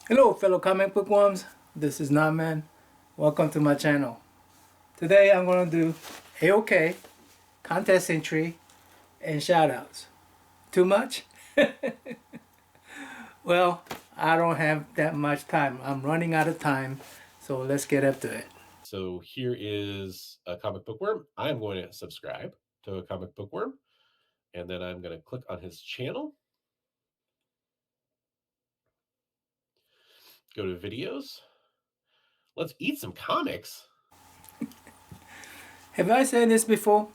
Hello fellow comic book worms, this is Notman. Welcome to my channel. Today I'm going to do AOK, contest entry, and shoutouts. Too much? Well, I don't have that much time. I'm running out of time, so let's get up to it. So here is a comic book worm. I'm going to subscribe to a comic book worm, and then I'm going to click on his channel. Go to videos. Let's eat some comics. Have I said this before?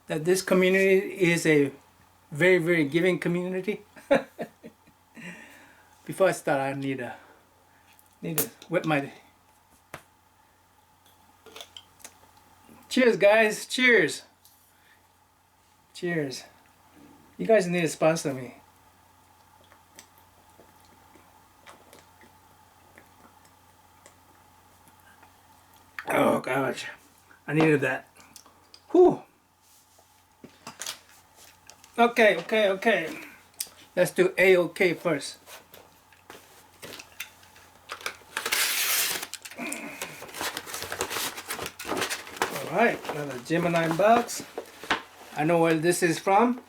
That this community is a very, very giving community? Before I start, I need to whip my... Cheers, guys. Cheers. Cheers. You guys need to sponsor me. Oh, gosh. I needed that. Whew. Okay. Let's do AOK first. Alright, another Gemini box. I know where this is from.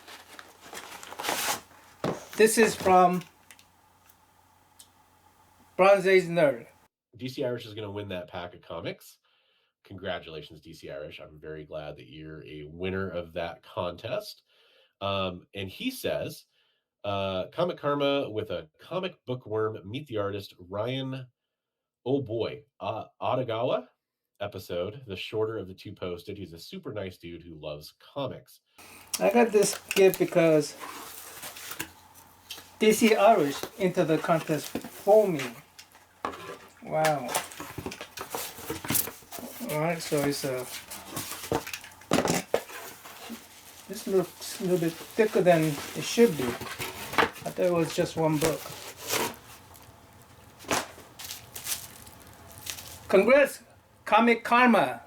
This is from Bronze Age Nerd. DC Irish is going to win that pack of comics. Congratulations, DC Irish. I'm very glad that you're a winner of that contest. And he says, Comic Karma with a comic bookworm, meet the artist Ryan, oh boy, Adagawa episode, the shorter of the two posted. He's a super nice dude who loves comics. I got this gift because DC Irish entered the contest for me. Wow. Alright, so it's this looks a little bit thicker than it should be. I thought it was just one book. Congrats, Comic Karma.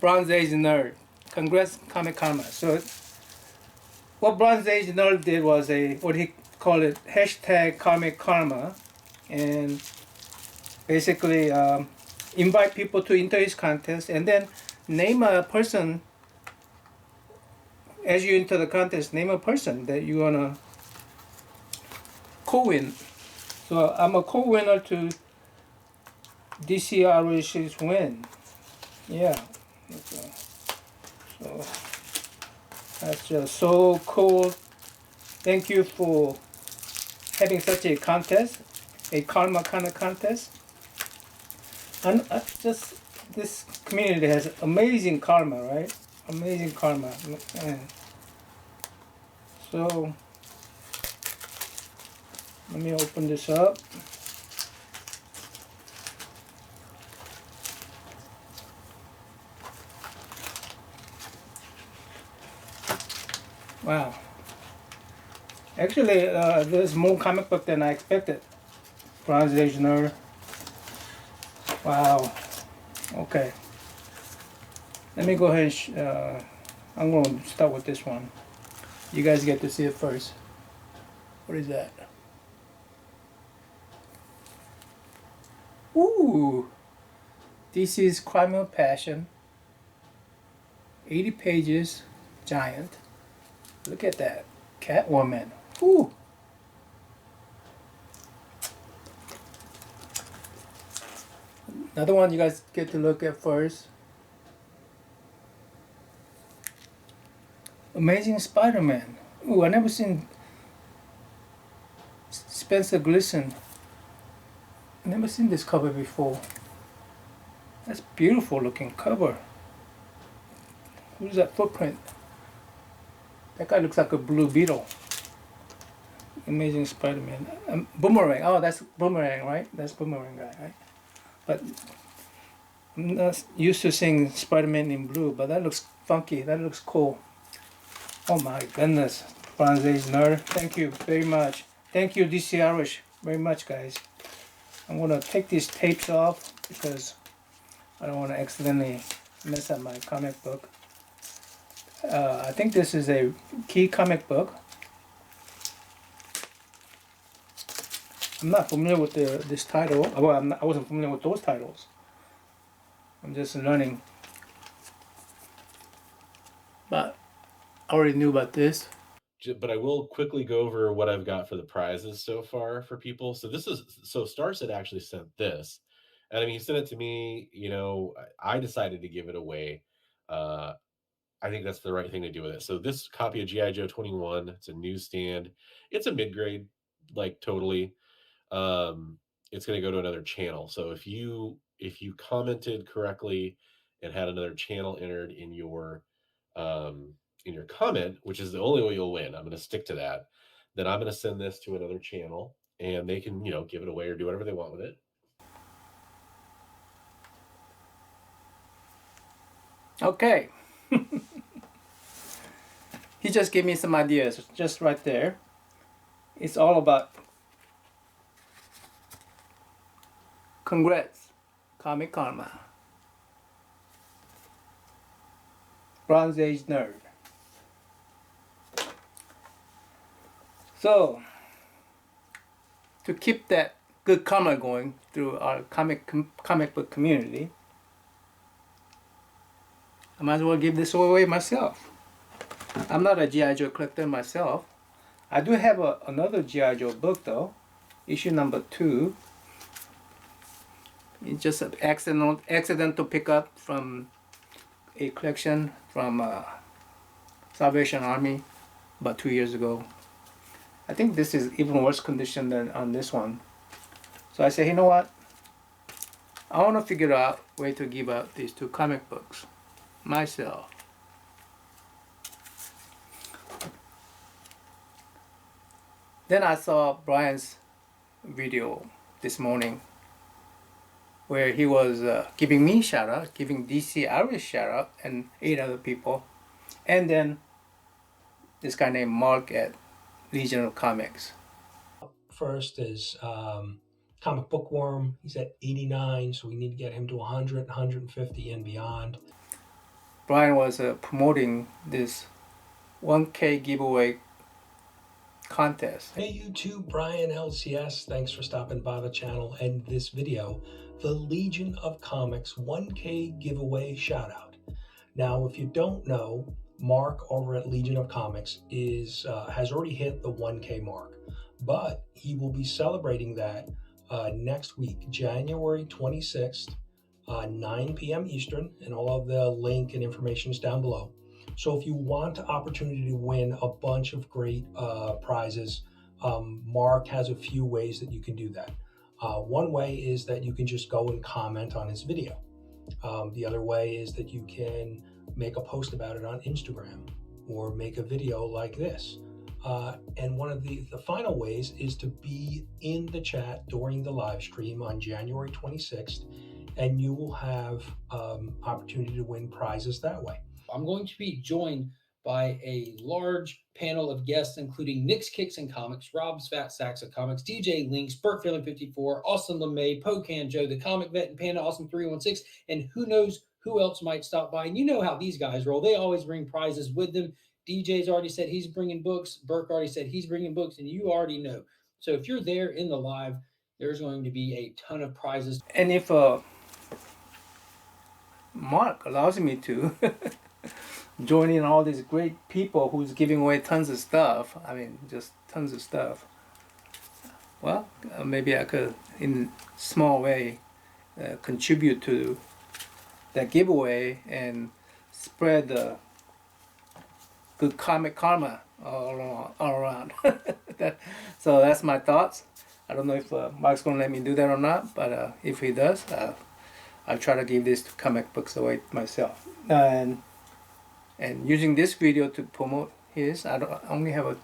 Bronze Age Nerd. Congrats, Comic Karma. So what Bronze Age Nerd did was what he called it, hashtag Comic Karma, and basically invite people to enter his contest, and then name a person. As you enter the contest, name a person that you wanna co-win. So I'm a co-winner to DC Irish's win. Yeah. So that's just so cool. Thank you for having such a contest, a karma kind of contest. And just this community has amazing karma, right? Amazing karma. And so let me open this up. Wow. Actually, there's more comic book than I expected. Bronze Age Nerd. Wow. Okay. Let me go ahead and I'm going to start with this one. You guys get to see it first. What is that? Ooh! DC's Crime of Passion. 80 pages. Giant. Look at that. Catwoman. Ooh! Another one you guys get to look at first. Amazing Spider-Man. Ooh, I never seen Spencer Gleason. I never seen this cover before. That's beautiful looking cover. Who's that footprint? That guy looks like a Blue Beetle. Amazing Spider-Man. Boomerang. Oh, that's Boomerang, right? That's Boomerang guy, right? But I'm not used to seeing Spider-Man in blue, but that looks funky. That looks cool. Oh my goodness. Bronze Age Nerd. Thank you very much. Thank you, DC Irish, very much, guys. I'm going to take these tapes off because I don't want to accidentally mess up my comic book. I think this is a key comic book. I'm not familiar with this title. Well, I wasn't familiar with those titles. I'm just learning. But I already knew about this. But I will quickly go over what I've got for the prizes so far for people. So Starset actually sent this, and I mean, he sent it to me. You know, I decided to give it away. I think that's the right thing to do with it. So this copy of GI Joe 21, it's a newsstand. It's a mid grade, like totally. It's going to go to another channel. So if you commented correctly and had another channel entered in your comment, which is the only way you'll win, I'm going to stick to that. Then I'm going to send this to another channel, and they can give it away or do whatever they want with it. Okay. He just gave me some ideas just right there. It's all about congrats, Comic Karma. Bronze Age Nerd. So, to keep that good karma going through our comic book community, I might as well give this away myself. I'm not a G.I. Joe collector myself. I do have another G.I. Joe book though, issue number 2. It's just an accidental pickup from a collection from Salvation Army about 2 years ago. I think this is even worse condition than on this one. So I say, you know what? I want to figure out a way to give out these 2 comic books myself. Then I saw Brian's video this morning where he was giving me shout out, giving DC Irish shout out, and 8 other people. And then this guy named Mark at Legion of Comics. First is Comic Bookworm. He's at 89, so we need to get him to 100, 150, and beyond. Brian was promoting this 1K giveaway contest. Hey, you too, Brian LCS. Thanks for stopping by the channel and this video. The Legion of Comics 1K giveaway shout out. Now, if you don't know, Mark over at Legion of Comics has already hit the 1K mark, but he will be celebrating that next week, January 26th, 9 p.m. Eastern, and all of the link and information is down below. So if you want the opportunity to win a bunch of great prizes, Mark has a few ways that you can do that. One way is that you can just go and comment on his video. The other way is that you can make a post about it on Instagram or make a video like this. And one of the final ways is to be in the chat during the live stream on January 26th, and you will have opportunity to win prizes that way. I'm going to be joined by a large panel of guests, including Nick's Kicks and Comics, Rob's Fat Sacks of Comics, DJ Links, Burt Feeling 54, Austin LeMay, Pocan Joe, the Comic Vet, and Panda Awesome 316, and who knows who else might stop by. And you know how these guys roll. They always bring prizes with them. DJ's already said he's bringing books. Burke already said he's bringing books, and you already know. So if you're there in the live, there's going to be a ton of prizes. And if Mark allows me to join in all these great people who's giving away tons of stuff, I mean, just tons of stuff, well, maybe I could, in a small way, contribute to that giveaway and spread the good comic karma all around. So that's my thoughts. I don't know if Mark's going to let me do that or not, but if he does, I'll try to give these comic books away myself. And using this video to promote his, I only have a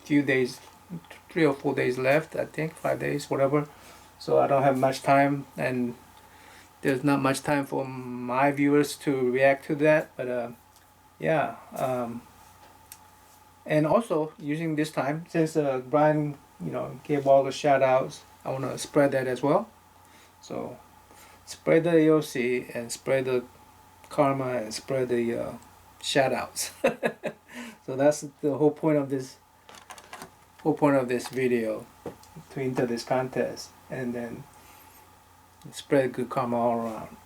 few days, 3 or 4 days left, I think, 5 days, whatever. So I don't have much time, and there's not much time for my viewers to react to that. But yeah. And also using this time, since Brian, gave all the shout outs, I want to spread that as well. So spread the AOC and spread the karma and spread the shout outs. So that's the whole point of this video, to enter this contest, and then spread good karma all around,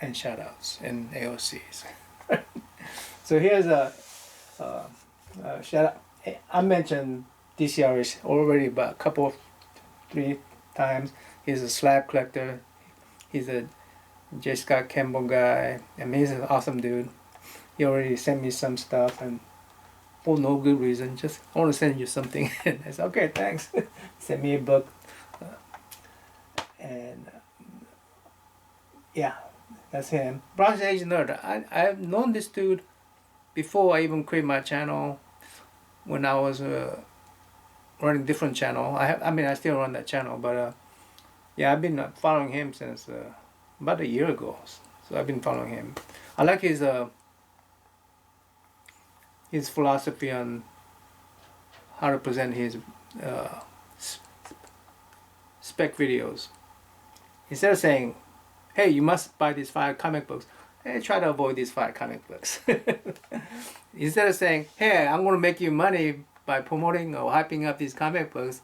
and shout outs and AOCs. So here's a shout out. I mentioned DCRH already about a couple of 3 times. He's a slab collector. He's a J. Scott Campbell guy. I mean, he's an awesome dude. He already sent me some stuff, and for no good reason, just I want to send you something. And I said, okay, thanks. Sent me a book, and yeah, that's him. Bronze Age Nerd. I've known this dude before I even created my channel. When I was running different channel, I still run that channel, but yeah, I've been following him since about a year ago. So I've been following him. I like his philosophy on how to present his spec videos. Instead of saying, hey, you must buy these 5 comic books, hey, try to avoid these 5 comic books. Instead of saying, hey, I'm going to make you money by promoting or hyping up these comic books,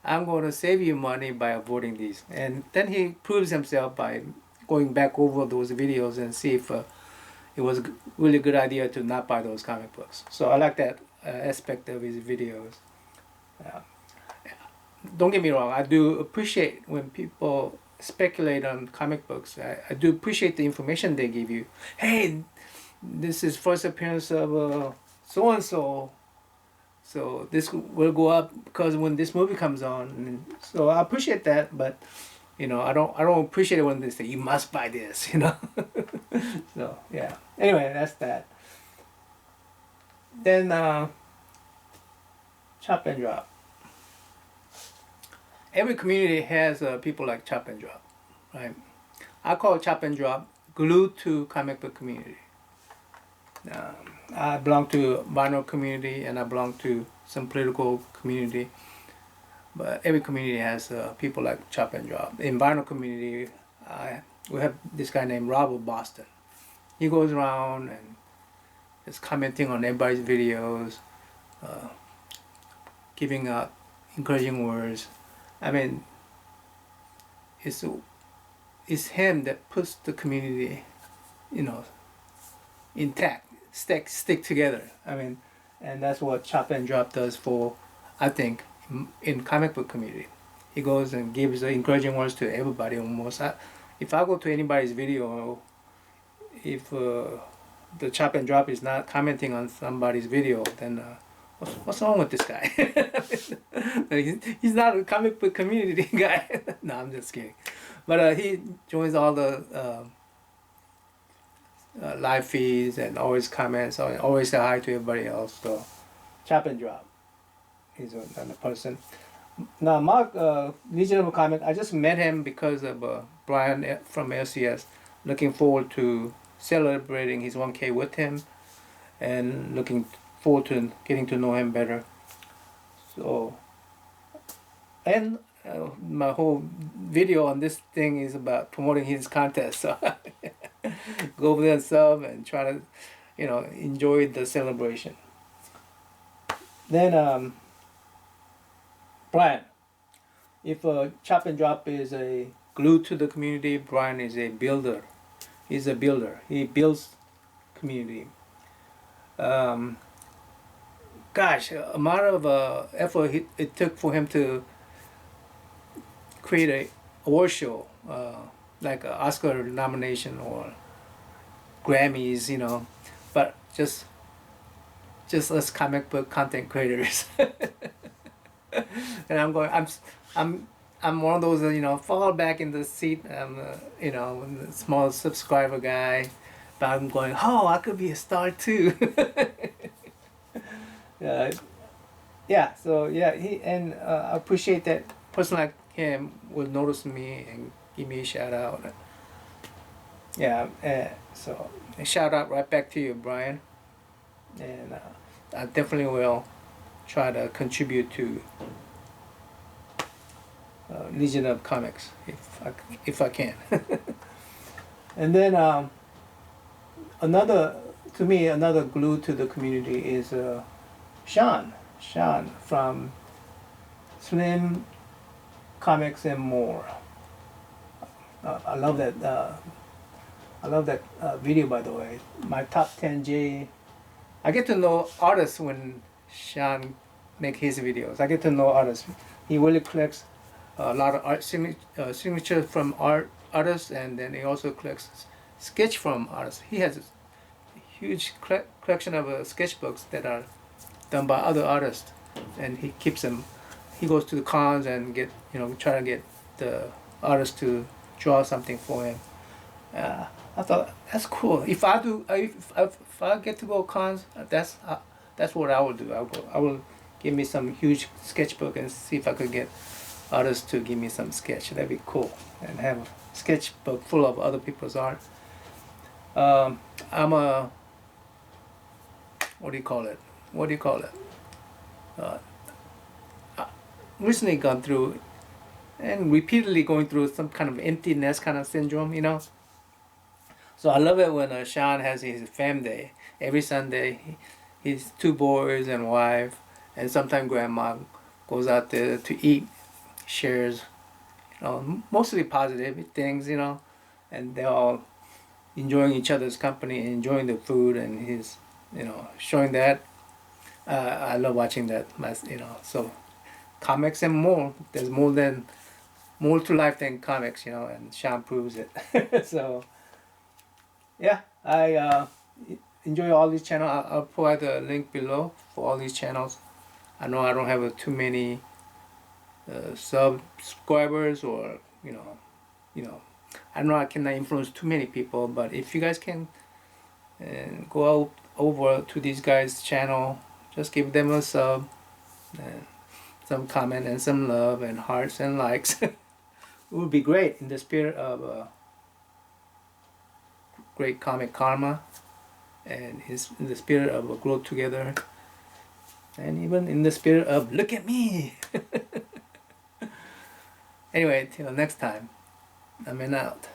I'm going to save you money by avoiding these. And then he proves himself by going back over those videos and see if it was a really good idea to not buy those comic books. So I like that aspect of his videos. Don't get me wrong, I do appreciate when people speculate on comic books. I do appreciate the information they give you. Hey, this is first appearance of so-and-so. So this will go up because when this movie comes on. And so I appreciate that, but I don't appreciate it when they say you must buy this, So yeah. Anyway, that's that. Then Chop and Drop. Every community has people like Chop and Drop, right? I call Chop and Drop glue to comic book community. I belong to vinyl community and I belong to some political community, but every community has people like Chop and Drop. In vinyl community, we have this guy named Rob of Boston. He goes around and is commenting on everybody's videos, giving out encouraging words. I mean, it's him that puts the community, intact, stick together. I mean, and that's what Chop and Drop does for, I think, in comic book community. He goes and gives encouraging words to everybody almost. If I go to anybody's video, if the Chop and Drop is not commenting on somebody's video, then what's wrong with this guy? He's not a comic book community guy. No, I'm just kidding. But he joins all the live feeds and always comments, always say hi to everybody else. So Chop and Drop. He's another person. Now Mark, Legion of a Comic, I just met him because of Brian from LCS. Looking forward to celebrating his 1K with him and looking forward to getting to know him better. So, and my whole video on this thing is about promoting his contest. So go over there and sub and try to, enjoy the celebration. Then Brian, if Chop and Drop is a glue to the community, Brian is a builder. He's a builder. He builds community. Gosh, amount of effort it took for him to create a award show, like an Oscar nomination or Grammys, but just us comic book content creators. And I'm one of those fall back in the seat. I'm a small subscriber guy, but I'm going, oh, I could be a star too. Yeah. So yeah, I appreciate that person like him would notice me and give me a shout out. Yeah. So a shout out right back to you, Brian. And I definitely will try to contribute to Legion of Comics if I can. And then another glue to the community is Sean from Slim Comics and More. I love that. I love that video, by the way. My top 10J. I get to know artists when Sean make his videos. I get to know artists. He really collects a lot of art signatures from artists, and then he also collects sketch from artists. He has a huge collection of sketchbooks that are done by other artists, and he keeps them. He goes to the cons and try to get the artist to draw something for him. I thought that's cool. If I get to go cons, that's what I will do. I will give me some huge sketchbook and see if I could get artists to give me some sketch. That'd be cool, and have a sketchbook full of other people's art. I'm a what do you call it? Recently gone through and repeatedly going through some kind of empty nest kind of syndrome, So I love it when Sean has his fam day. Every Sunday, his 2 boys and wife, and sometimes grandma goes out there to eat, shares, mostly positive things, and they're all enjoying each other's company, enjoying the food, and he's, showing that. I love watching that, so comics and more. There's more to life than comics, and Sean proves it. So, yeah, I enjoy all these channels. I'll provide the link below for all these channels. I know I don't have too many subscribers, or I know I cannot influence too many people, but if you guys can go over to these guys' channel, just give them a sub, and some comment and some love and hearts and likes. It would be great in the spirit of great comic karma, and in the spirit of a growth together, and even in the spirit of look at me. Anyway, till next time, I'm out.